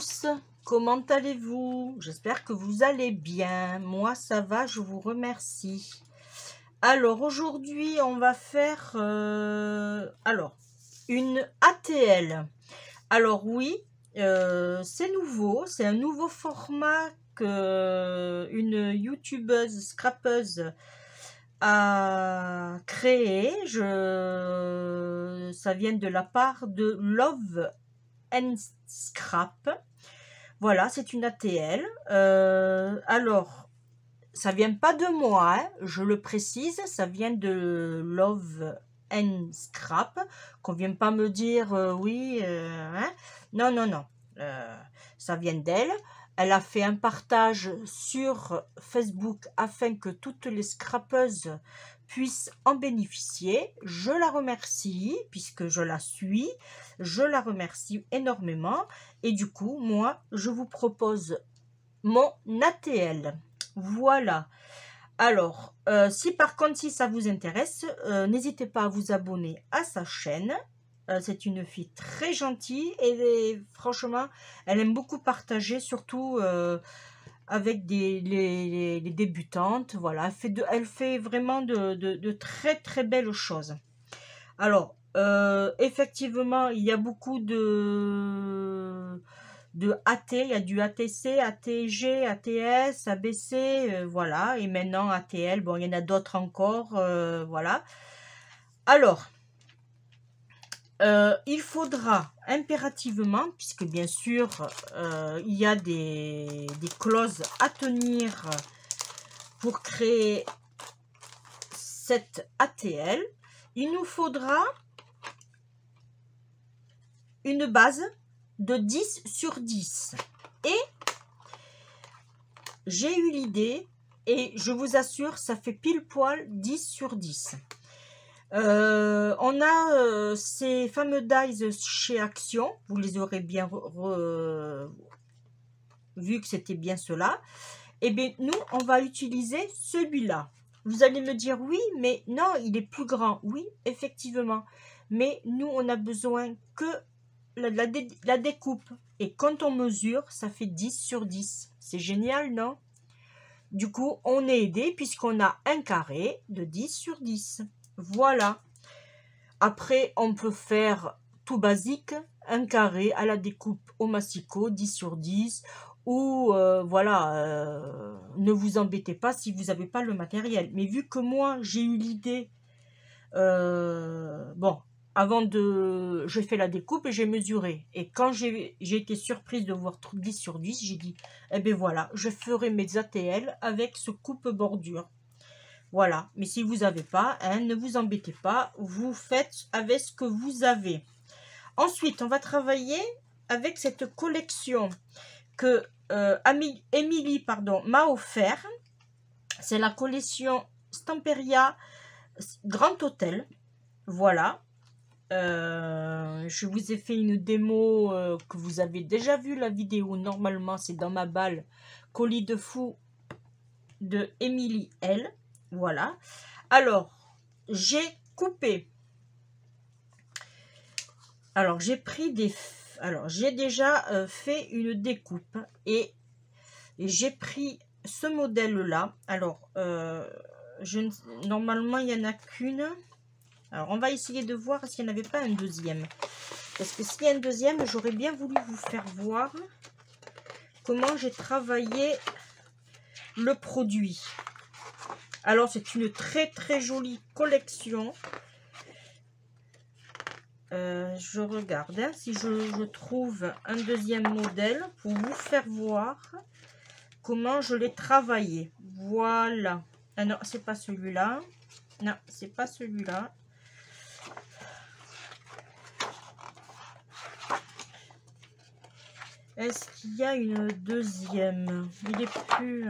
tous, comment allez-vous? J'espère que vous allez bien. Moi, ça va, je vous remercie. Alors, aujourd'hui, on va faire une ATL. Alors, oui, c'est nouveau, c'est un nouveau format que une youtubeuse, scrapeuse a créé. Ça vient de la part de Love and Scrap. Voilà, c'est une ATL. Alors, ça vient pas de moi, hein, je le précise, ça vient de Love and Scrap. Qu'on vienne pas me dire oui, hein. Non, non, non. Ça vient d'elle. Elle a fait un partage sur Facebook afin que toutes les scrapeuses puissent en bénéficier. Je la remercie puisque je la suis. Je la remercie énormément. Et du coup, moi, je vous propose mon ATL. Voilà. Alors, si par contre, si ça vous intéresse, n'hésitez pas à vous abonner à sa chaîne. C'est une fille très gentille et franchement, elle aime beaucoup partager, surtout avec les débutantes. Voilà, elle fait vraiment de très très belles choses. Alors, effectivement, il y a beaucoup de AT, il y a du ATC, ATG, ATS, ABC, voilà, et maintenant ATL, bon, il y en a d'autres encore, voilà. Alors, il faudra impérativement, puisque bien sûr, il y a des clauses à tenir pour créer cette ATL, il nous faudra une base de 10 sur 10. Et j'ai eu l'idée, et je vous assure, ça fait pile poil 10 sur 10. On a ces fameux dies chez Action, vous les aurez bien vu que c'était bien cela. Et bien nous, on va utiliser celui-là. Vous allez me dire, oui, mais non, il est plus grand. Oui, effectivement. Mais nous, on a besoin que la découpe. Et quand on mesure, ça fait 10 sur 10. C'est génial, non? Du coup, on est aidé puisqu'on a un carré de 10 sur 10. Voilà. Après, on peut faire tout basique, un carré à la découpe au massicot, 10 sur 10. Ou voilà, ne vous embêtez pas si vous n'avez pas le matériel. Mais vu que moi, j'ai eu l'idée, bon, j'ai fait la découpe et j'ai mesuré. Et quand j'ai été surprise de voir 10 sur 10, j'ai dit, eh bien voilà, je ferai mes ATL avec ce coupe-bordure. Voilà, mais si vous n'avez pas, hein, ne vous embêtez pas, vous faites avec ce que vous avez. Ensuite, on va travailler avec cette collection que Émilie m'a offert. C'est la collection Stamperia Grand Hôtel. Voilà. Je vous ai fait une démo que vous avez déjà vu la vidéo. Normalement, c'est dans ma balle colis de fou de Émilie L. Voilà. Alors, j'ai coupé. Alors, j'ai pris des... Alors, j'ai déjà fait une découpe et j'ai pris ce modèle-là. Alors, normalement, il n'y en a qu'une. Alors, on va essayer de voir s'il n'y en avait pas un deuxième. Parce que s'il y a un deuxième, j'aurais bien voulu vous faire voir comment j'ai travaillé le produit. Alors, c'est une très très jolie collection. Je regarde hein, si je trouve un deuxième modèle pour vous faire voir comment je l'ai travaillé. Voilà. Ah non, c'est pas celui-là. Non, c'est pas celui-là. Est-ce qu'il y a une deuxième? Il est plus...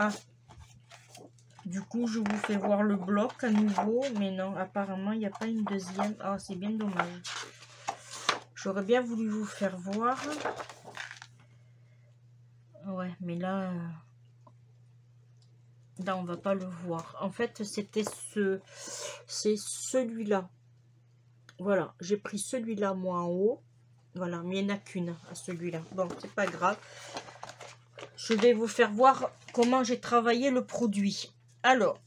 Ah. Du coup, je vous fais voir le bloc à nouveau. Mais non, apparemment, il n'y a pas une deuxième. Ah, c'est bien dommage. J'aurais bien voulu vous faire voir. Ouais, mais là... Là, on va pas le voir. En fait, c'est celui-là. Voilà, j'ai pris celui-là, moi, en haut. Voilà, mais il n'y en a qu'une à celui-là. Bon, c'est pas grave. Je vais vous faire voir comment j'ai travaillé le produit. Alors,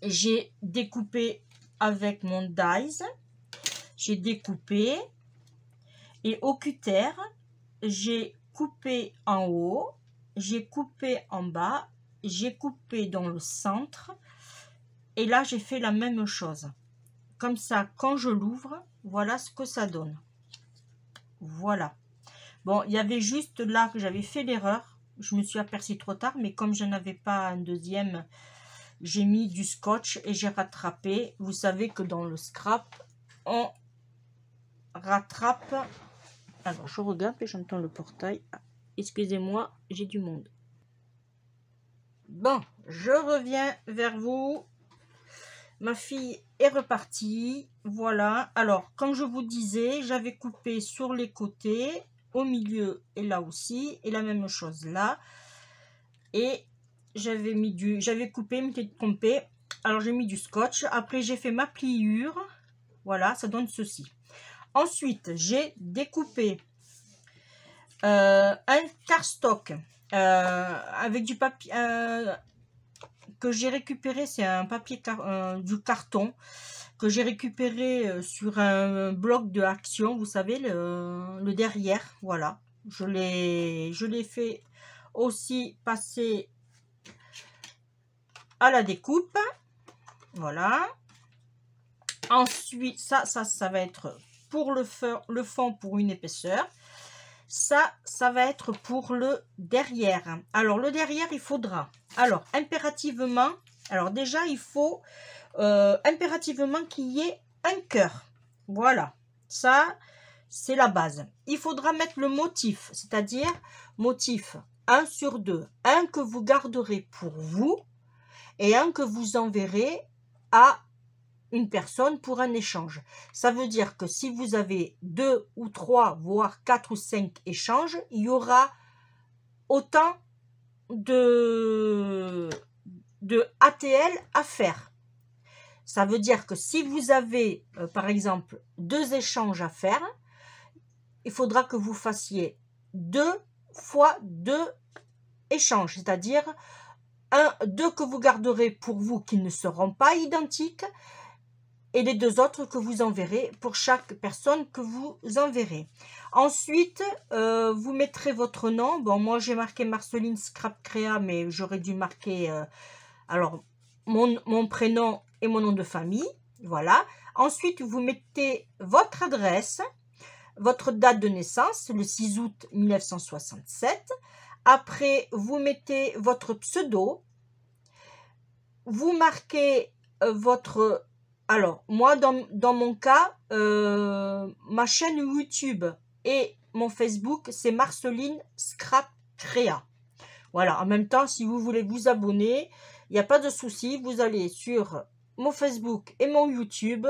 j'ai découpé avec mon dies. J'ai découpé. Et au cutter, j'ai coupé en haut. J'ai coupé en bas. J'ai coupé dans le centre. Et là, j'ai fait la même chose. Comme ça, quand je l'ouvre, voilà ce que ça donne. Voilà. Bon, il y avait juste là que j'avais fait l'erreur. Je me suis aperçue trop tard, mais comme je n'avais pas un deuxième, j'ai mis du scotch et j'ai rattrapé. Vous savez que dans le scrap, on rattrape. Alors, je regarde et j'entends le portail. Ah, excusez-moi, j'ai du monde. Bon, je reviens vers vous. Ma fille est repartie. Voilà. Alors, comme je vous disais, j'avais coupé sur les côtés, au milieu et là aussi. Et la même chose là. Et j'avais coupé, m'étais trompée. Alors, j'ai mis du scotch. Après, j'ai fait ma pliure. Voilà, ça donne ceci. Ensuite, j'ai découpé un cardstock avec du papier que j'ai récupéré, c'est un papier du carton que j'ai récupéré sur un bloc de Action, vous savez, le derrière, voilà. Je l'ai fait aussi passer à la découpe, voilà. Ensuite, ça va être pour le fond pour une épaisseur. Ça va être pour le derrière. Alors, le derrière, il faudra, alors, impérativement, alors déjà, il faut impérativement qu'il y ait un cœur. Voilà, ça, c'est la base. Il faudra mettre le motif, c'est-à-dire motif 1 sur 2. Un que vous garderez pour vous et un que vous enverrez à une personne pour un échange. Ça veut dire que si vous avez 2 ou 3, voire 4 ou 5 échanges, il y aura autant de ATL à faire. Ça veut dire que si vous avez, par exemple, 2 échanges à faire, il faudra que vous fassiez 2 fois 2 échanges, c'est-à-dire 2 que vous garderez pour vous qui ne seront pas identiques, et les 2 autres que vous enverrez pour chaque personne que vous enverrez. Ensuite, vous mettrez votre nom. Bon, moi, j'ai marqué Marceline Scrap Créa, mais j'aurais dû marquer alors mon prénom et mon nom de famille. Voilà. Ensuite, vous mettez votre adresse, votre date de naissance, le 6 août 1967. Après, vous mettez votre pseudo. Vous marquez votre... Alors, moi, dans mon cas, ma chaîne YouTube et mon Facebook, c'est Marceline Scrap Créa. Voilà, en même temps, si vous voulez vous abonner, il n'y a pas de souci. Vous allez sur mon Facebook et mon YouTube,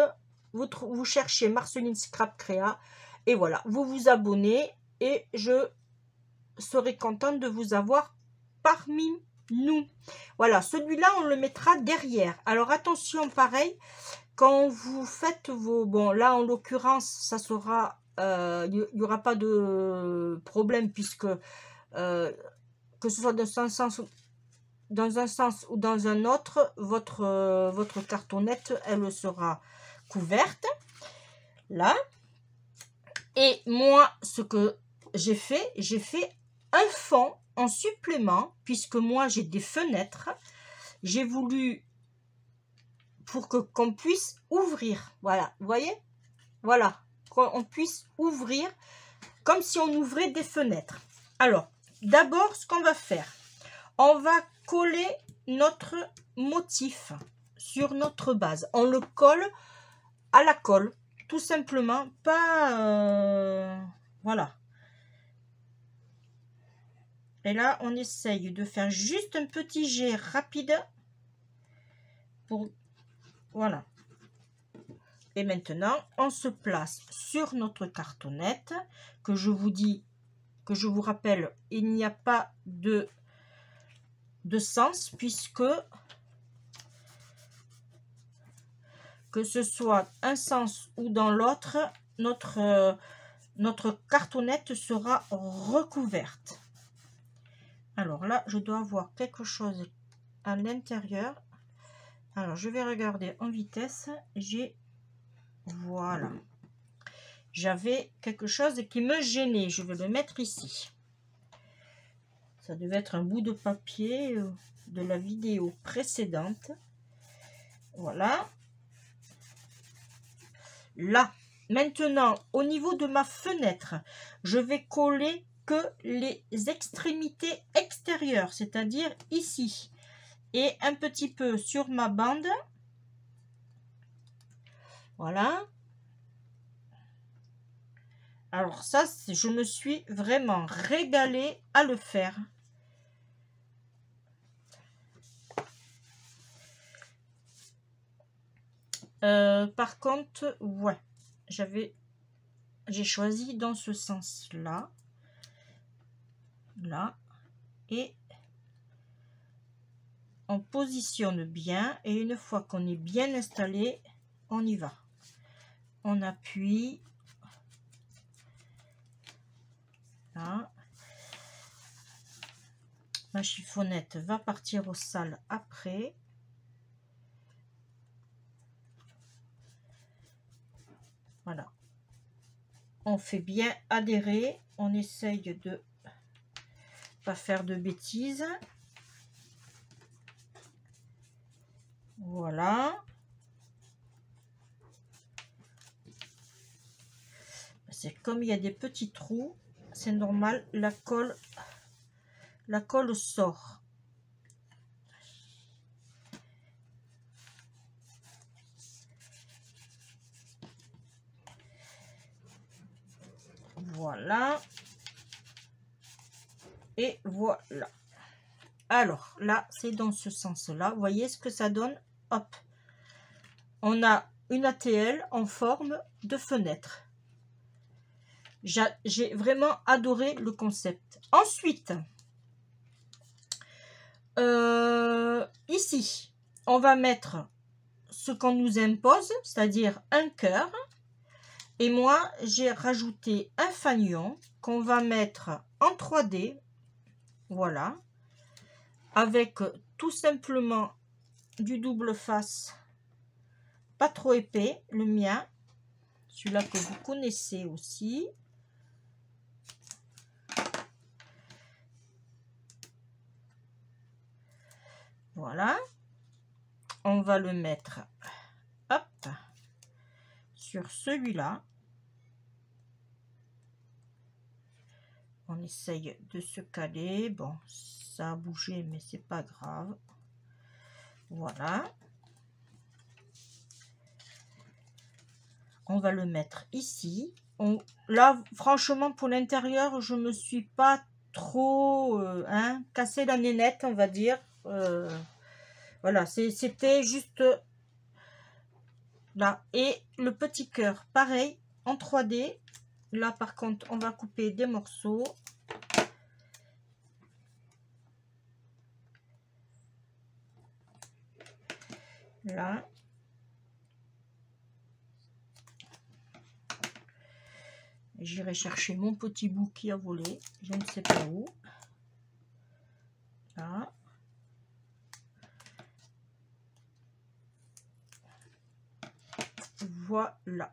vous cherchez Marceline Scrap Créa, et voilà, vous vous abonnez, et je serai contente de vous avoir parmi nous. Voilà, celui-là, on le mettra derrière. Alors, attention, pareil, quand vous faites vos... Bon, là, en l'occurrence, ça sera... il n'y aura pas de problème puisque que ce soit dans un sens ou dans un autre, votre cartonnette, elle sera couverte. Là. Et moi, ce que j'ai fait un fond en supplément, puisque moi, j'ai des fenêtres. J'ai voulu... pour qu'on puisse ouvrir, voilà, vous voyez, voilà, qu'on puisse ouvrir comme si on ouvrait des fenêtres. Alors, d'abord, ce qu'on va faire, on va coller notre motif sur notre base. On le colle à la colle, tout simplement, pas... voilà. Et là, on essaye de faire juste un petit jet rapide pour... Voilà. Et maintenant, on se place sur notre cartonnette, que je vous dis, que je vous rappelle, il n'y a pas de sens, puisque que ce soit un sens ou dans l'autre, notre cartonnette sera recouverte. Alors là, je dois avoir quelque chose à l'intérieur. Alors, je vais regarder en vitesse. Voilà. J'avais quelque chose qui me gênait. Je vais le mettre ici. Ça devait être un bout de papier de la vidéo précédente. Voilà. Là, maintenant, au niveau de ma fenêtre, je vais coller que les extrémités extérieures, c'est-à-dire ici. Et un petit peu sur ma bande. Voilà. Alors ça, je me suis vraiment régalée à le faire. Par contre, ouais, j'ai choisi dans ce sens-là. Là. Et on positionne bien. Et une fois qu'on est bien installé, on y va. On appuie. Là. Ma chiffonnette va partir au sale après. Voilà. On fait bien adhérer. On essaye de pas faire de bêtises. Voilà. C'est comme il y a des petits trous, c'est normal, la colle sort. Voilà. Et voilà. Alors, là, c'est dans ce sens-là. Vous voyez ce que ça donne? Hop. On a une ATL en forme de fenêtre. J'ai vraiment adoré le concept. Ensuite, ici, on va mettre ce qu'on nous impose, c'est-à-dire un cœur. Et moi, j'ai rajouté un fanion qu'on va mettre en 3D. Voilà. Avec tout simplement du double face. Pas trop épais, le mien. Celui-là que vous connaissez aussi. Voilà. On va le mettre, hop, sur celui-là. On essaye de se caler. Bon, ça a bougé, mais c'est pas grave. Voilà. On va le mettre ici. Là, franchement, pour l'intérieur, je me suis pas trop cassé la nénette, on va dire. Voilà, c'était juste là. Et le petit cœur, pareil, en 3D. Là, par contre, on va couper des morceaux. Là. J'irai chercher mon petit bout qui a volé. Je ne sais pas où. Là. Voilà.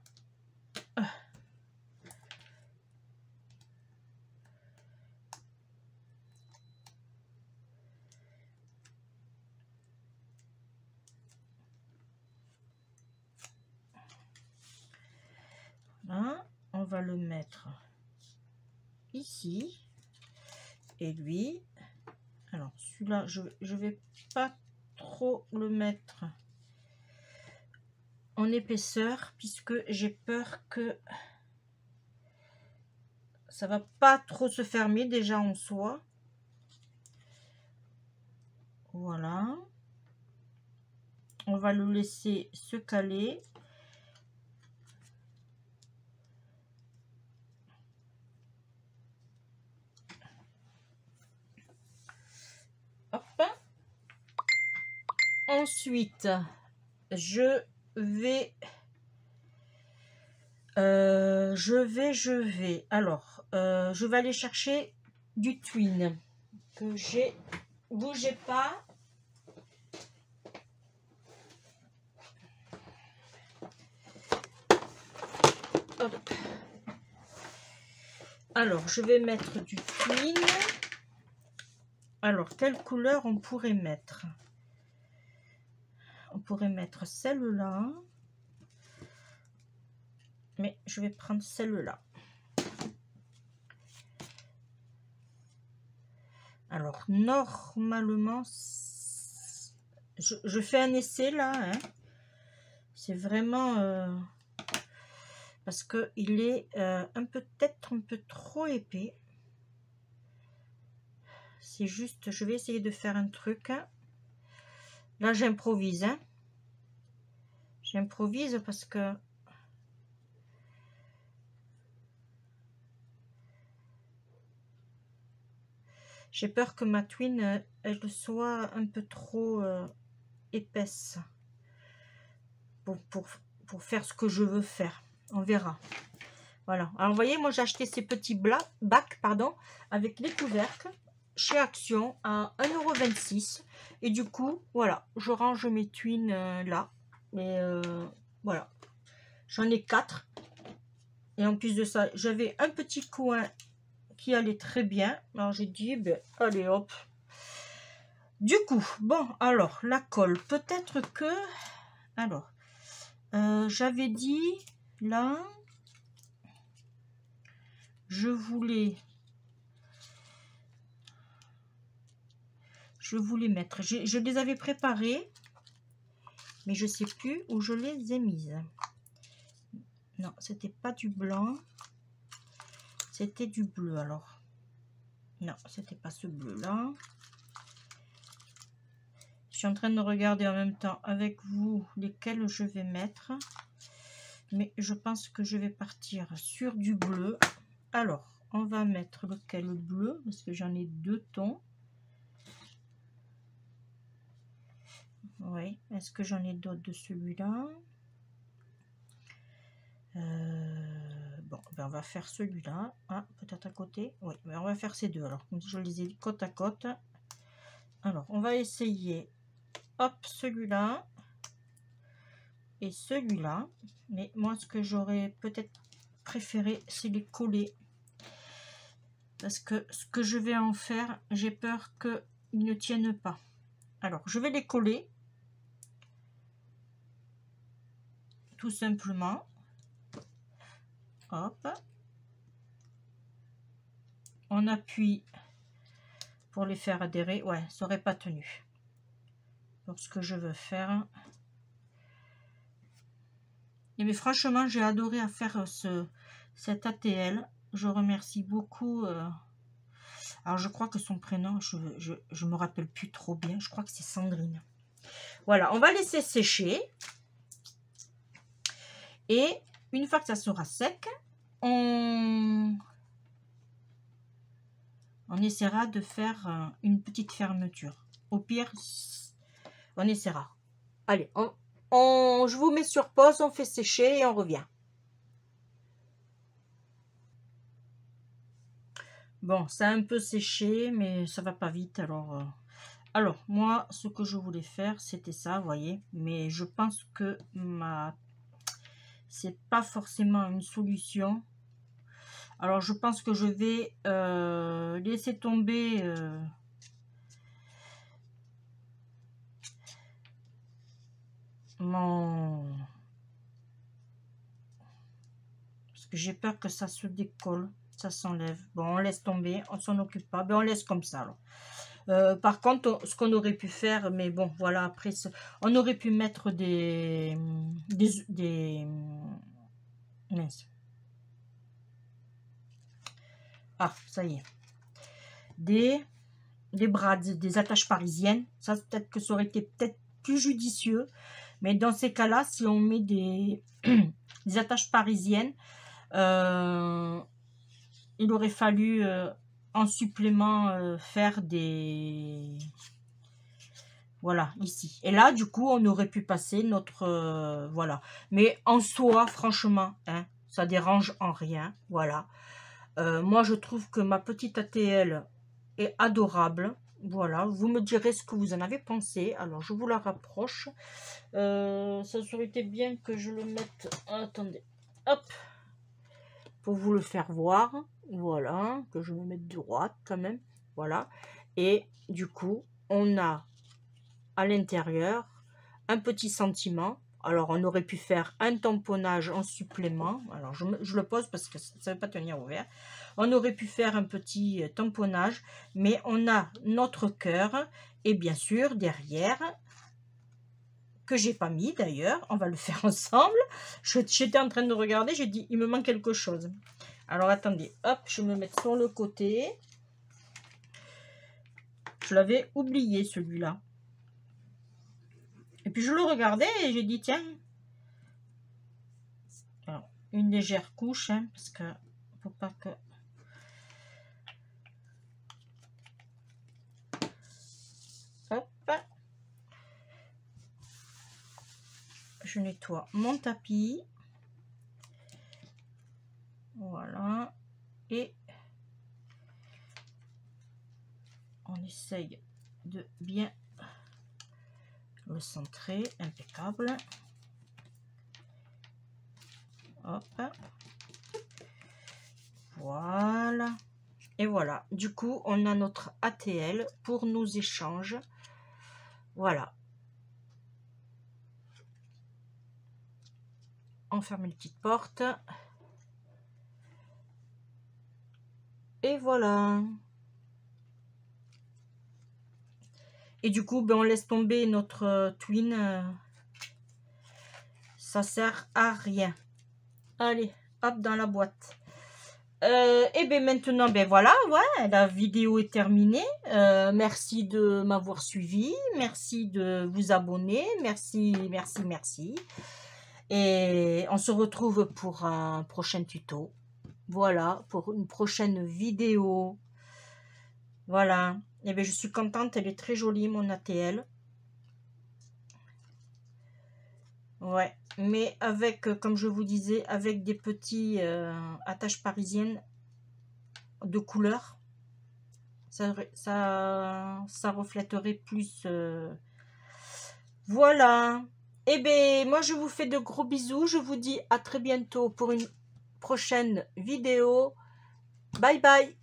Là, on va le mettre ici. Et lui, alors celui-là, je vais pas trop le mettre en épaisseur puisque j'ai peur que ça va pas trop se fermer déjà en soi. Voilà. On va le laisser se caler. Hop. Ensuite, je vais... Alors, je vais aller chercher du twin que j'ai. Bougez pas. Hop. Alors, je vais mettre du twin. Alors, quelle couleur on pourrait mettre? On pourrait mettre celle-là. Mais je vais prendre celle-là. Alors, normalement, je fais un essai là. Hein. C'est vraiment... parce qu'il est peut-être un peu trop épais. C'est juste, je vais essayer de faire un truc. Là, j'improvise. Hein. J'improvise parce que... j'ai peur que ma twin, elle soit un peu trop épaisse pour faire ce que je veux faire. On verra. Voilà. Alors, vous voyez, moi, j'ai acheté ces petits bacs, pardon, avec les couvercles chez Action à 1,26 €. Et du coup, voilà, je range mes twins là. Et voilà. J'en ai 4. Et en plus de ça, j'avais un petit coin qui allait très bien. Alors, j'ai dit, ben, allez, hop. Du coup, bon, alors, la colle, peut-être que... Alors, j'avais dit, là, je voulais mettre... Je les avais préparées, mais je sais plus où je les ai mises. Non, c'était pas du blanc. C'était du bleu, alors. Non, c'était pas ce bleu-là. Je suis en train de regarder en même temps avec vous lesquels je vais mettre. Mais je pense que je vais partir sur du bleu. Alors, on va mettre lequel bleu, parce que j'en ai 2 tons. Oui, est-ce que j'en ai d'autres de celui-là? Bon, ben on va faire celui-là. Ah, peut-être à côté. Oui, ben on va faire ces deux. Alors, comme je les ai côte à côte. Alors, on va essayer. Hop, celui-là. Et celui-là. Mais moi, ce que j'aurais peut-être préféré, c'est les coller. Parce que ce que je vais en faire, j'ai peur qu'ils ne tiennent pas. Alors, je vais les coller. Tout simplement. Hop. On appuie pour les faire adhérer. Ouais, ça n'aurait pas tenu. Donc, ce que je veux faire. Et mais franchement, j'ai adoré à faire cet ATL. Je remercie beaucoup. Alors, je crois que son prénom, je me rappelle plus trop bien. Je crois que c'est Sandrine. Voilà, on va laisser sécher. Et une fois que ça sera sec, on essaiera de faire une petite fermeture. Au pire, on essaiera. Allez, je vous mets sur pause, on fait sécher et on revient. Bon, ça a un peu séché, mais ça va pas vite. Alors moi, ce que je voulais faire, c'était ça, vous voyez. Mais je pense que c'est pas forcément une solution. Alors, je pense que je vais laisser tomber parce que j'ai peur que ça se décolle, ça s'enlève. Bon, on laisse tomber, on s'en occupe pas. Ben, on laisse comme ça, alors. Par contre, ce qu'on aurait pu faire, mais bon, voilà, après, on aurait pu mettre des mince. Ah, ça y est. Des brades, des attaches parisiennes. Ça, peut-être que ça aurait été peut-être plus judicieux. Mais dans ces cas-là, si on met des attaches parisiennes, il aurait fallu en supplément faire des Voilà, ici. Et là, du coup, on aurait pu passer notre... voilà. Mais en soi, franchement, hein, ça dérange en rien. Voilà. Moi, je trouve que ma petite ATL est adorable. Voilà. Vous me direz ce que vous en avez pensé. Alors, je vous la rapproche. Ça aurait été bien que je le mette... Attendez. Hop. Pour vous le faire voir. Voilà. Que je me mette droite quand même. Voilà. Et du coup, on a... à l'intérieur un petit sentiment. Alors on aurait pu faire un tamponnage en supplément. Alors je le pose parce que ça ne veut pas tenir ouvert. On aurait pu faire un petit tamponnage, mais on a notre cœur et bien sûr derrière, que j'ai pas mis d'ailleurs, on va le faire ensemble. J'étais en train de regarder, j'ai dit il me manque quelque chose. Alors attendez, hop, je me mets sur le côté. Je l'avais oublié celui-là. Et puis je le regardais et j'ai dit tiens, alors, une légère couche, hein, parce que faut pas que... Hop. Je nettoie mon tapis. Voilà. Et on essaye de bien le centrer, impeccable. Hop. Voilà. Et voilà. Du coup, on a notre ATL pour nos échanges. Voilà. On ferme une petite porte. Et voilà. Et du coup, ben, on laisse tomber notre twin. Ça sert à rien. Allez, hop, dans la boîte. Et bien maintenant, ben voilà, ouais, la vidéo est terminée. Merci de m'avoir suivi. Merci de vous abonner. Merci, merci, merci. Et on se retrouve pour un prochain tuto. Voilà, pour une prochaine vidéo. Voilà. Et bien je suis contente, elle est très jolie, mon ATL. Ouais, mais avec, comme je vous disais, avec des petits attaches parisiennes de couleur, ça reflèterait plus. Voilà. Et bien, moi, je vous fais de gros bisous. Je vous dis à très bientôt pour une prochaine vidéo. Bye bye.